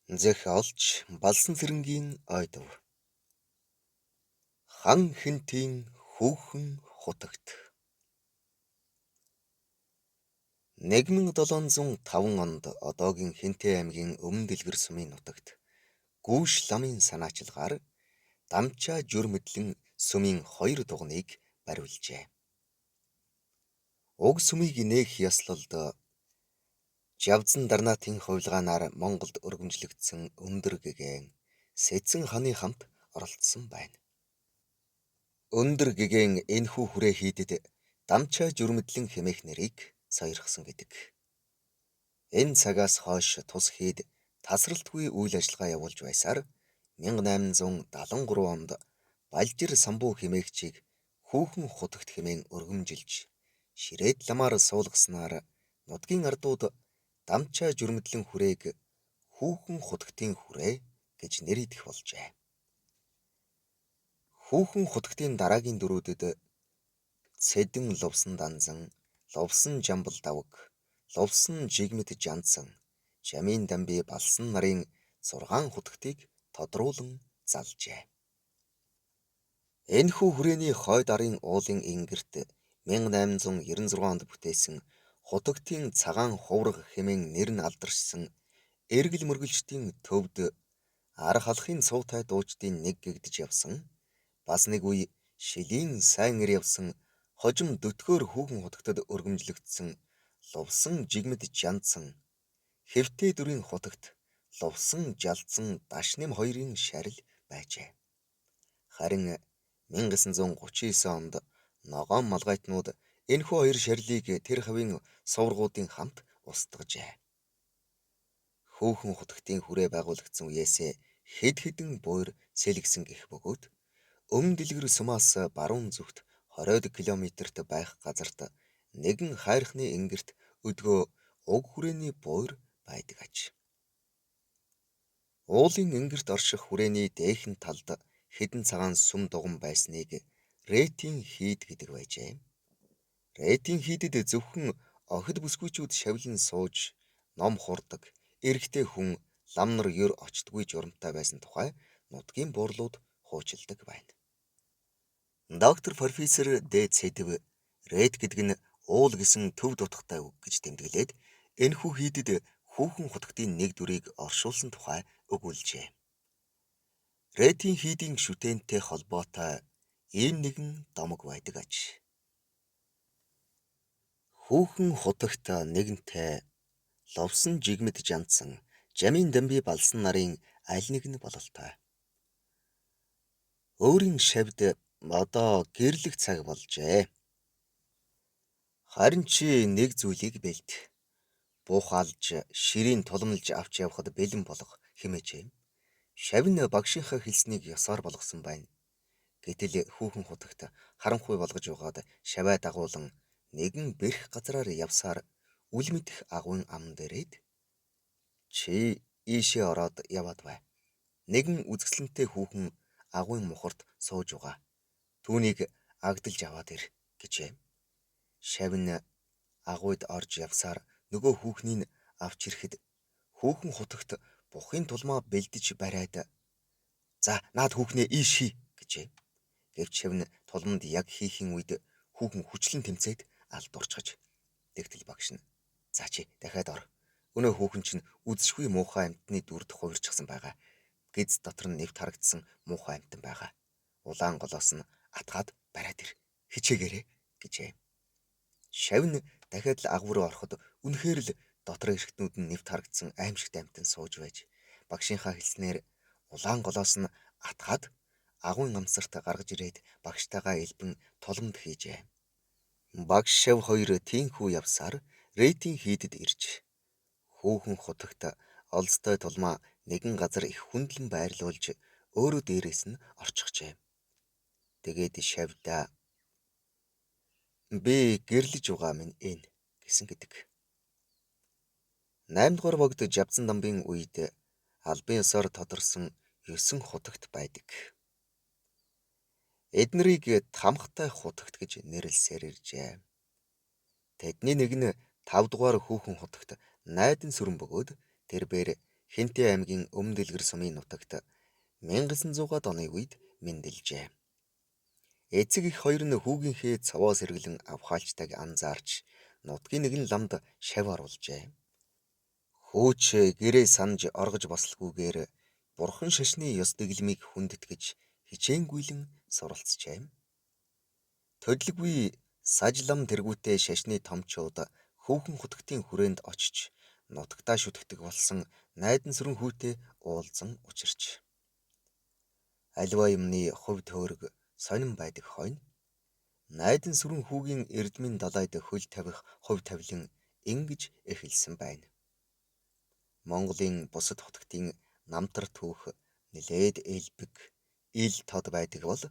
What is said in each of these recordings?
Зэх олж балсан сэрэнгийн ойдов. Хан хэнтийн хүүхэн хутагт. 1705 онд одоогийн Хэнтэй аймгийн Өмнө Дэлгэр сумын нутагт Гүүш ламын санаачилгаар Дамчаа Жүрмэдлэн сумын 2 дуганыг бариулжээ. Уг сумыг нээх ёслолд Жавзан Дарнаатын хувилгаанаар Монголд өргөмжлөгдсөн Өндөр гэгээн Сэцэн ханы хамт оролцсон байна. Өндөр гэгээн энэхүү хүрээ хийдэд Дамчаа Жүрмэдлэн хэмээх нэрийг сойрхсон гэдэг. Энэ цагаас хойш тус хэд тасралтгүй үйл ажиллагаа явуулж байсаар 1873 онд Балжир самбуу хэмээгчийг хүүхэн хутагт хэмээн өргөмжилж ширээд ламаар суулгаснаар нутгийн ардууд Дамчаа Жүрмэдлэн хүрээг хүүхэн хутагтын хүрээ гэж нэрийдэх болжээ. Хүүхэн хутагтын дараагийн дөрүүдэд Цэдэн Лувсан Данзан, Лувсан Жамбал Давг, Лувсан Жигмэд Жанцан, Жамин Дамби Балсан нарын 6 хутагтыг тодруулан залжээ. Энэхүү хүрээний хойд арын уулын ингэрт 1896 онд бүтээсэн хутагтын цагаан хувраг хэмээн нэр нь алдаршсан эргэл мөргөлчдийн төвд арга халахын цуутай дуучдын нэг гэгдэж явсан, бас нэг үе шилийн сайн ир явсан хожим дөтгөөр хүүхэн хутагтад өргөмжлөгдсөн Лувсан Жигмэд Жанцан, Хэвтээ дүрийн хутагт Лувсан Жалцсан Дашнэм хоёрын шарил байжээ. Харин 1939 онд ногоон малгайтнууд энэхүү хоёр шарилыг тэр хавийн суврагуудын хамт устгажээ. Хүүхэн хутагтын хүрээ байгуулагдсан үеэсээ хэд хэдэн буйр сэлгсэн гэх бөгөөд Өмнө Дэлгэр сумаас баруун зүгт 20 км-т байх газарт нэгэн хайрхны ингэрт өдгөө уг хүрээний буйр байдаг аж. Уулын ингэрт орших хүрээний дээхэн талд хэдэн цагаан сүм дуган байсныг Ретийн хийд гэдэг байжээ. Ретийн хийдэд зөвхөн охид бүсгүйчүүд шавилан сууж, ном хурдаг, эрэгтэй хүн лам нар ёр очдгүй журамтай байсан тухай нутгийн буурлууд хуучилдаг байна. Доктор профессор Д. Цэдэв Рет гэдэг нь уул гэсэн төв дутгатай үг гэж тэмдэглээд энэхүү хийдэд хүүхэн хутагтын нэг дүрийг оршуулсан тухай өгүүлжээ. Ретийн хийдийн шүтээнтэй холбоотой ийм нэгэн домог байдаг аж. Хүүхэн хутагт нэгэнтэй Лувсан Жигмэд Жанцсан, Жамин Дамби Балсан нарын аль нэг нь бололтой. Өөрийн шавьд одоо гэрлэх цаг болжээ. Харин чи нэг зүйлийг бэлт. Буухалж, ширийн тулмалж авч явхад бэлэн болох хэмээжээ. Шавь нь багшийнхаа хэлснийг ёсоор болгосон байна. Гэтэл хүүхэн хутагт харанхуй болгож угаад шаваа дагуулan нэгэн бэрх газраар явсаар үл мэдэх агуйн ам дээрээд чи ийшээ ороод яваад бай. Нэгэн үзэсгэлэнтэй хүүхэн агуйн мухарт сууж угаа. Түүнийг агдалж аваад ир гэжээ. Шавь нь агуйд орж явсаар нөгөө хүүхнийг авч ирэхэд хүүхэн хутагт бухын тулмаа бэлдэж бариад "За, наад хүүхнээ ийш хий" гэжээ. Гэвч шавь нь тулманд яг хийхийн үед хүүхэн хүчлэн тэмцээд алдуурчгаж. Тэгтэл багш нь "За чи дахиад ор. Өнөө хүүхэн чинь үзшгүй муухай амьтны дүрд хувирчихсан байгаа. Гиз дотор нь нэвт харагдсан муухай амьтан байгаа. Улаан голоос нь атгаад бариад ир. Хичээгээрэй" гэжээ. Шавь нь дахиад л агуу руу ороход үнэхээр л дотор эрхтнүүд нь нэвт харагдсан аимшигт амьтан сууж байж багшийнхаа хэлснээр улаан голоос нь атгаад агуйн амсарт гаргаж ирээд багштайгаа элбэн туламд хийжээ. Багш шавь хоёр тийхүү явсаар Ретийн хийдэд ирж хүүхэн хутагт олзтой тулмаа нэгэн газар их хүндлэн байрлуулж өөрөө дээрээс нь орчихжээ. Тэгээд шавьдаа "Би гэрлэж угаа минь энэ" гэсэн гэдэг. 8 дугаар богд Жавзан Дамбын үед албан ёсоор тодорсон 9 хутагт байдаг. Эднэрийг тамхтай хутагт гэж нэрлсээр иржээ. Тэдний нэг нь 5 дугаар хүүхэн хутагт найдан сүрэн бөгөөд тэрбээр Хинтээ аймгийн Өмнө Дэлгэр сумын нутагт 1900-аад оны үед мэндэлжээ. Эцэг их хоёр нь хүүгийнхээ цаваа сэргэлэн авхаалчтайг анзаарч нутгийн нэгэн ламд шав оруулжээ. Хөөч гэрээ санаж оргож бослохгүйгээр бурхан шашны ёс дэглэмийг хүндэтгэж хичээнгүйлэн суралцжээ. Төдөлгүй саж лам тэргүүтээ шашны томчууд хүүхэн хутгтын хүрээнд очиж нутагтаа шүтгдэг болсон найдан сүрэн хүүтэй уулзан учирч. Аливаа юмны хувь төөрөг сонин байдаг хойно найдан сүрэн хүүгийн эрдмийн далайд хөл тавих хувь тавилан ингэж эхэлсэн байна. Монголын бусад хотгтын намтар түүх нэлээд элбэг, ил тод байдаг бол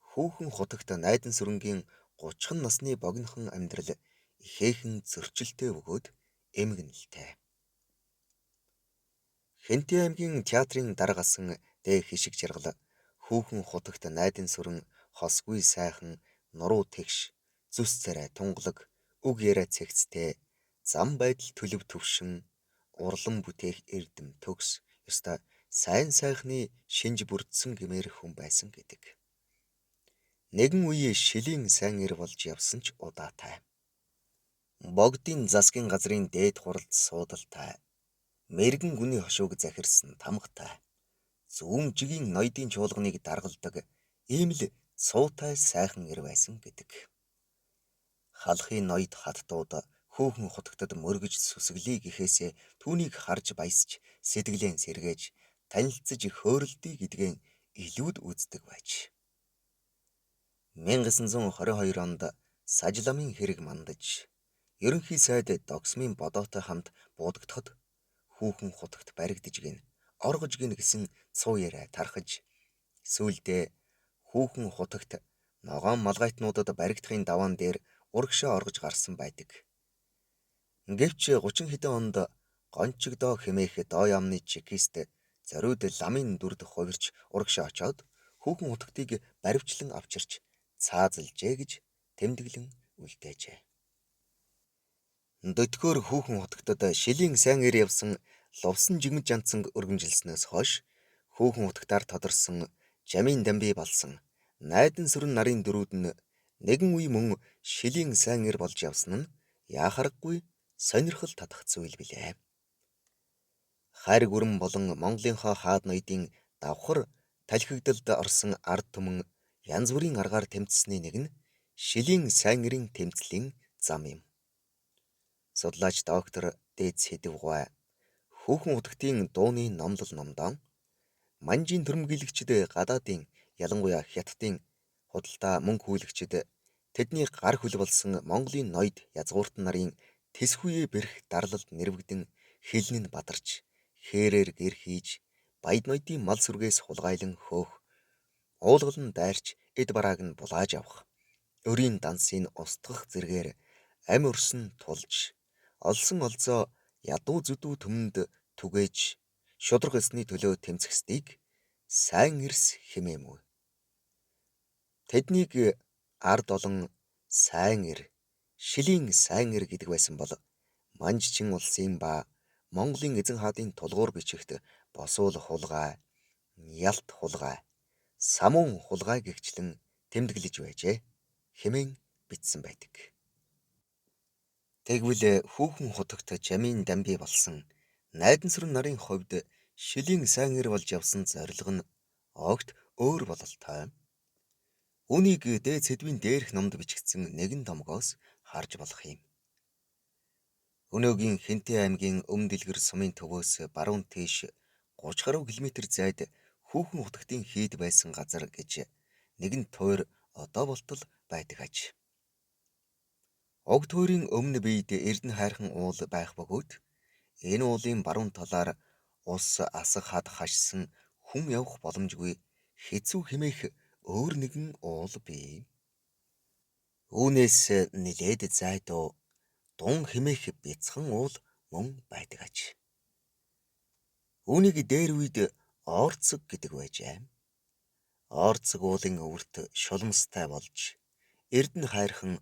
хүүхэн хотогт найдан сүрэнгийн 30 насны богинохон амьдрал ихээхэн зөрчилтэй бөгөөд эмгэнэлтэй. Хинтээ аймгийн театрын дарга асан дээ хишиг жаргал хүүхэн хотогт найдан сүрэн хосгүй сайхан нуруу тэгш зүс царай тунгалаг үг яриа цэгцтэй зам байдал төлөв төвшин урлан бүтээх эрдэм төгс ёстой сайн сайхны шинж бүрдсэн гэмээр хүн байсан гэдэг. Нэгэн үе шилийн сайн эр болж явсан ч удаатай. Богдын засгийн газрын дээд хуралд суудалтай. Мэргэн гүний хошууг захирсан тамгатай. Зүүн жигийн ноёдын чуулганыг даргалдаг ийм л цуутай сайхан эр байсан гэдэг. Халахын ноёд хаттууд хүүхэн хутагтад мөргөж сүсгэлээ гэхээсээ түүнийг харж баясч сэтгэлэн сэргээж танилцж хөөрөлдөй гэдгэн илүүд үздэг байж. 1922 онд сажламын хэрэг мандаж ерөнхий сайд Догсмын бодоотой хамт буудагдахад хүүхэн хутагт баригдаж гин оргож гин гэсэн цуу яриа тархаж сүүлдээ хүүхэн хутагт ногоон малгайтнуудад баригдахын даваан дээр урагшаа оргож гарсан байдаг. Гэвч 30 хэдэн онд гончигдоо хэмээх доо яамны чекист зориуд ламын дүрд хувирч урагшаа очоод хүүхэн хутагтыг баривчлан авчирч цаазалжээ гэж тэмдэглэн үлдээжээ. Дөтгөөр хүүхэн хутагтад шилийн сайн эр явсан лувсан жигмэж жанцанг өргөмжилснөөс хойш хүүхэн хутагтаар тодорсон жамын дамби болсон найдан сүрэн нарын дөрүүд нь нэгэн үе мөн шилийн сайн эр болж явсан нь яахаргагүй сонирхол татах зүйл билээ. Хайр гүрэн болон Монголынхоо хаад ноёдын давхар талхигдалд орсон ард түмэн янз бүрийн аргаар тэмцсэний нэг нь шилийн сайн эрийн тэмцлийн зам юм. Судлаач доктор Дээд Сэдэвгай хүүхэн хутагтын дууны номлол номдоо манжийн төрөмгийлэгчд гадаадын ялангуяа хятадын худалдаа мөнгө хүлэгчд тэдний гар хөл болсон Монголын ноёд язгууртан нарын тэсхүүе бэрх дарлалд нэрвэгдэн хилэн нь бадарч хээрээр гэр хийж баяд ноёдын мал сүргээс хулгайлан хөөх уулгалан дайрч эд барааг нь булааж авах өрийн дансыг устгах зэргээр ам өрсөн тулж олсон олзоо ядуу зүдүү төмөнд түгээж шудраг эсний төлөө тэмцэхстийг сайн эрс хэмээмүү. Тэднийг ард олон сайн эр, шилийн сайн эр гэдэг байсан бол Манжчин улсын ба Монголын эзэн хаадын тулгуур бичигт босуул хулгай, ялт хулгай, самуун хулгай гэгчлэн тэмдэглэж байжээ хэмээн бичсэн байдаг. Тэгвэл хүүхэн хутагт жамын дамби болсон найдан сүрэн нарын хувьд шилийн сайн эр болж явсан зорилго нь огт өөр бололтой. Үүнийг Дээд Сэдвийн дээрх номд бичигдсэн нэгэн томгоос харж болох юм. Өнөөгийн Хинтээ аймгийн Өмнө Дэлгэр сумын төвөөс баруун тийш 30 гаруй км зайд хүүхэн хутагтын хийд байсан газар гэж нэгэн тойр одоо болтол байдаг аж. Уг тойрын өмнө биед эрдэнэ хайрхан уул байх бөгөөд энэ уулын баруун талаар ус асах хад хашсан хүн явах боломжгүй хэцүү хэмээх өөр нэгэн уул бий. Үүнээс нэлээд зайдуу дун хэмээх бяцхан уул мөн байдаг аж. Үүнийг дээр үед Орцог гэдэг байжээ. Орцог уулын өвөрт шулмстай болж эрдэнэ хайрхан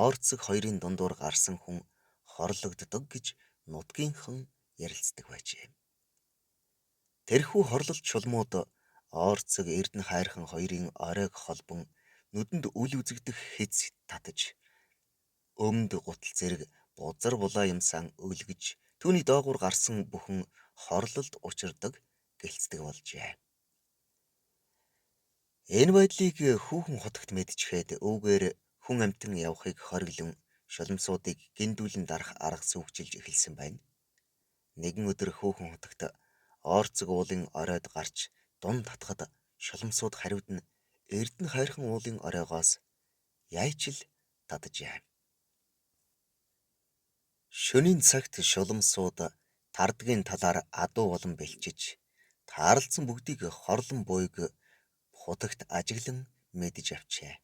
Орцог хоёрын дундуур гарсан хүн хорлогддог гэж нутгийнхан ярилцдаг байжээ. Тэрхүү хорлолт шулмууд Орцог Эрдэнэ хайрхан хоёрын оройг холбон нүдэнд үл үзэгдэх хэц татаж өмд гутал зэрэг бузар булаа юмсан өлгөж түүний доогуур гарсан бүхэн хорлолд учирдаг гэлцдэг болжээ. Энэ байдлыг хүүхэн хотогт мэдчихэд өвгөр хүн амтан явахыг хориглон шулмсуудыг гиндүүлэн дарах арга сүйхжилж эхэлсэн байна. Нэгэн өдөр хүүхэн хотогт Орцог уулын оройд гарч дунд татхад шулмсууд хариуд нь Эрдэнэ хайрхан уулын оройгоос яйч л татжээ. Шөнийн цагт шулмсууд тардгийн талаар адуу болон бэлчиж таарлцсан бүгдийг хорлон буйг хутагт ажиглан мэдэж авчээ.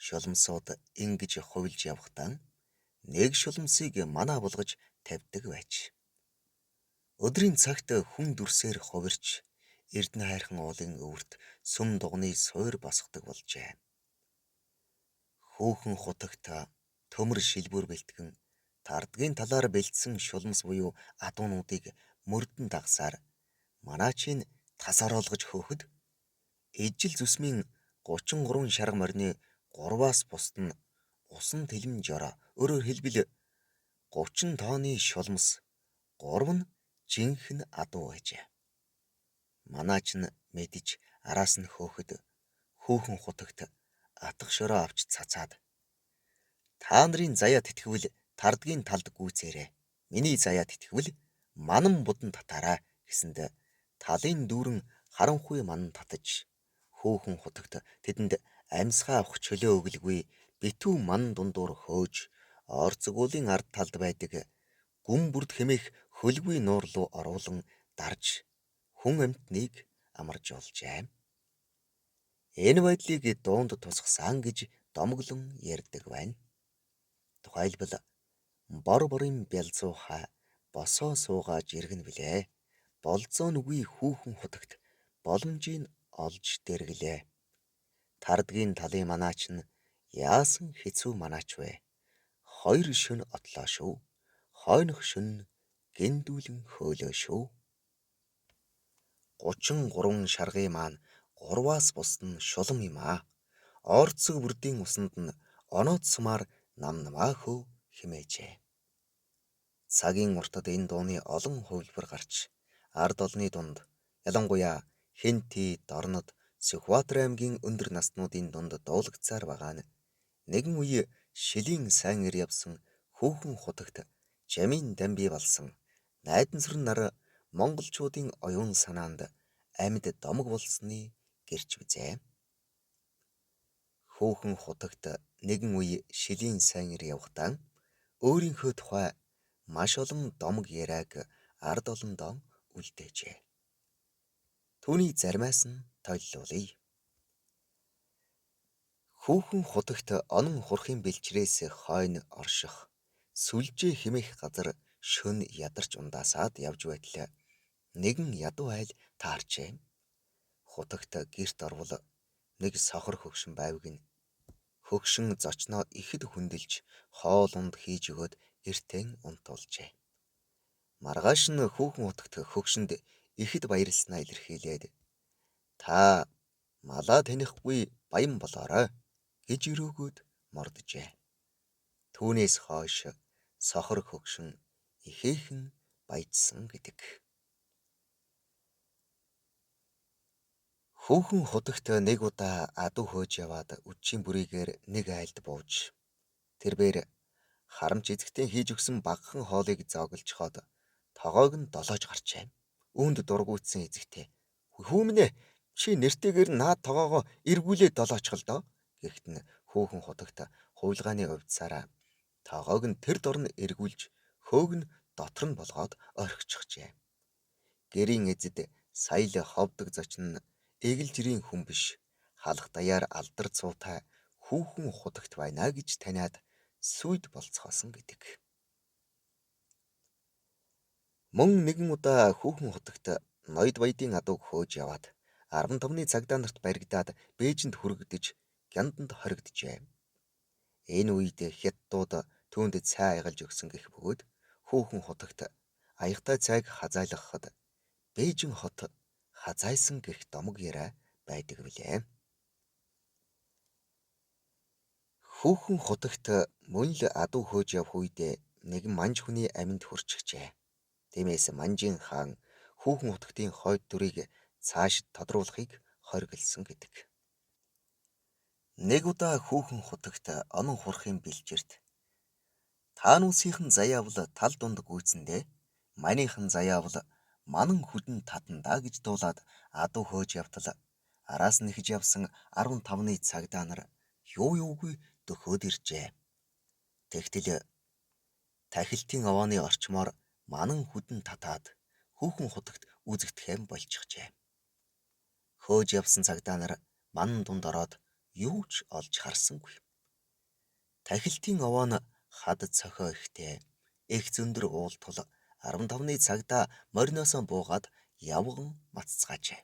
Шулмсууд ингэж хувилж явахдаа нэг шулмсыг манаа болгож тавьдаг байж. Өдрийн цагт хүн дүрсээр хувирч Эрдэнэ хайрхан уулын өвөрт сүм дугны суур босгодог болжээ. Хүүхэн хутагт төмөр шилбүр бэлтгэн тардгийн талаар бэлдсэн шулмс буюу адуунуудыг мөрдөн дагсаар манаачийн тас оруулгаж хөөхөд ижил зүсмийн 33 шарга морины 3-аас бусд нь усан тэлэм жороо, өөрөөр хэлбэл 30 тонны шулмс, 3 нь жинхэнэ адуу байжээ. Манаач нь мэдж араас нь хөөхөд хүүхэн хутагт атгах шороо авч цацаад та нарын заяа тэтгэвэл тардгийн талд гүйцээрээ. Миний заяа тэтгэвэл манан будан татаарай гэсэнд талын дүүрэн харанхуй манан татаж хүүхэн хутагт тэдэнд амьсгаа авах чөлөө өглгүй битүү манан дундуур хөөж Орцог уулын ард талд байдаг гүн бүрд хэмээх хөлгүй нуур руу оруулан дарж хүн амьтныг амарж олжээ. Энэ байдлыг дуунд тусгасан гэж домглон ярьдаг байна. Тухайлбал бор борын бялзуухай босоо суугааж иргэн билээ. Болзоо нүгүй хүүхэн хутагт боломжийг олж дэргэлээ. Тардгийн талын манаач нь яасан хэцүү манаач вэ? 2 шөнө отлоо шүү. Хойнох шөнө гиндүүлэн хөөлөө шүү. 33 шаргын маань 3-аас бусд нь шулам юм аа. Орцог бүрдийн усанд нь оноод сумаар нам намаахөө хэмээжээ. Цагийн уртад энэ дууны олон хувилбар гарч ард олны дунд ялангуяа Хинти, Дорнод, Сүхбаатар аймгийн өндөр наснуудын дунд дуулагцаар байгаа нь нэгэн үе шилийн сайн ир явсан хүүхэн хутагт жамийн дамбий болсон найдансран нар монголчуудын оюун санаанд амьд домог болсны гэрч үзээ. Хүүхэн хутагт нэгэн үе шилийн сайн ир явахдаа өөрийнхөө тухай маш олон домог яриаг ард олондоо үлдээжээ. Түүний заримаас нь тойллуулъя. Хүүхэн хутагт онон хурхын бэлчрээс хойно орших сүлжээ хэмээх газар шөнө ядарч ундаасаад явж байтал нэгэн ядуу айл таарчээ. Хутагт гэрт орвол нэг сохор хөгшин байвгин хөгшин зочноо ихэд хүндэлж хоол унд хийж өгөөд эртэн унтуулжээ. Маргааш нь хүүхэн хутагт хөгшинд ихэд баярлснаа илэрхийлээд та малаа танихгүй баян болоорой гэж өрөөгөөд морджээ. Түүнээс хойш сохор хөгшин ихээхэн баяжсан гэдэг. Хүүхэн хутагт нэг удаа адуу хөөж яваад үдшийн бүрийгээр нэг айлд бууж тэрбээр харамч эзэгтэн хийж өгсөн багахан хоолыг зооглчхоод тогоог нь долоож гарчээ. Үүнд дургуутсан эзэгтэй "Хүүмнэ, чи нэртэйгээр наад тогоогоо эргүүлээд долоочхол доо" гэхэд нь хүүхэн хутагт хувилгааны увдсаараа тогоог нь тэр дорн эргүүлж хөөг нь дотор нь болгоод орхичихжээ. Гэрийн эзэд сая л ховдог зочин нь эгэл жирийн хүн биш халах даяар алдар цуутай хүүхэн хутагт байна гэж таниад сүйд болцгоосон гэдэг. Мөн нэгэн удаа хүүхэн хутагт ноёд баядын адууг хөөж яваад 15-ны цагдаа нарт баригдаад Бээжинд хүргэгдэж гянданд хоригджээ. Энэ үед хятадууд түүнд цай аялж өгсөн гэх бөгөөд хүүхэн хутагт аягтай цайг хазайлгахад Бээжин хот хазайсан гэх домог яриа байдаг билээ. Хүүхэн хутагт мөн л адуу хөөж явх үедээ нэгэн манж хүний аминд хүрчихжээ. Тиймээс манжийн хаан хүүхэн хутагтын хойд дүрийг цаашид тодруулахыг хориглосон гэдэг. Нэг удаа хүүхэн хутагт онон хурахын бэлчээрт таануусийнхан заяавал тал дунд гүйцэндээ манийхан заяавал манан хүдэн татандаа гэж дуулаад адуу хөөж явтал араас нь ихж явсан 15-ны цагдаа нар юу юугүй дөхөөд иржээ. Тэгтэл тахилтын овооны орчмоор манан хүдэн татаад хүүхэн хутагт үзэгдэхээн болчихжээ. Хөөж явсан цагдаа нар манан дунд ороод юу ч олж харсангүй. Тахилтын овоо нь хад цохио ихтэй их зөндөр уултвал 15-ны цагдаа мориноосоо буугаад явган маццгаажээ.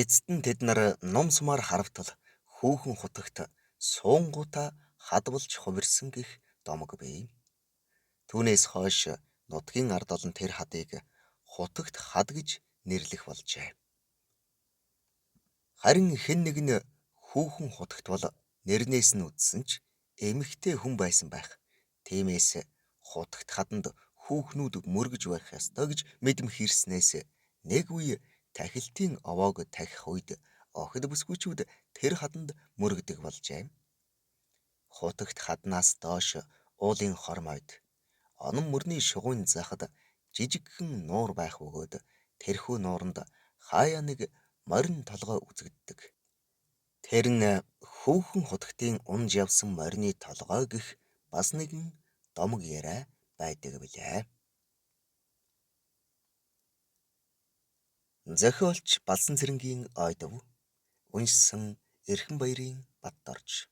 Эцэст нь тэд нар ном сумаар харавтал хүүхэн хутагт суунгуудаа хадвалж хувирсан гэх домог бий. Түүнээс хойш нутгийн ард олон тэр хадыг хутагт хад гэж нэрлэх болжээ. Харин хэн нэг нь хүүхэн хутагт бол нэрнээс нь үзсэн ч эмэгтэй хүн байсан байх. Тиймээс хутагт хаданд хүүхнүүд мөргөж байх ёстой гэж мэдэм хийрснээс нэг үе тахилтын овоог тахих үед охид бүсгүйчүүд тэр хаданд мөргөдөг болжээ. Хутагт хаднаас доош уулын хормойд онон мөрний шугуун захад жижигхэн нуур байх бөгөөд тэрхүү нууранд хаяа нэг морин толгой үзэгддэг. Тэр нь хүүхэн хутагтын унж явсан морины толгой гэх бас нэгэн домог яриа байдаг билээ. Зохиолч Балсан цэрэнгийн ой дов, уншсан Эрхэнбаярын Батторж.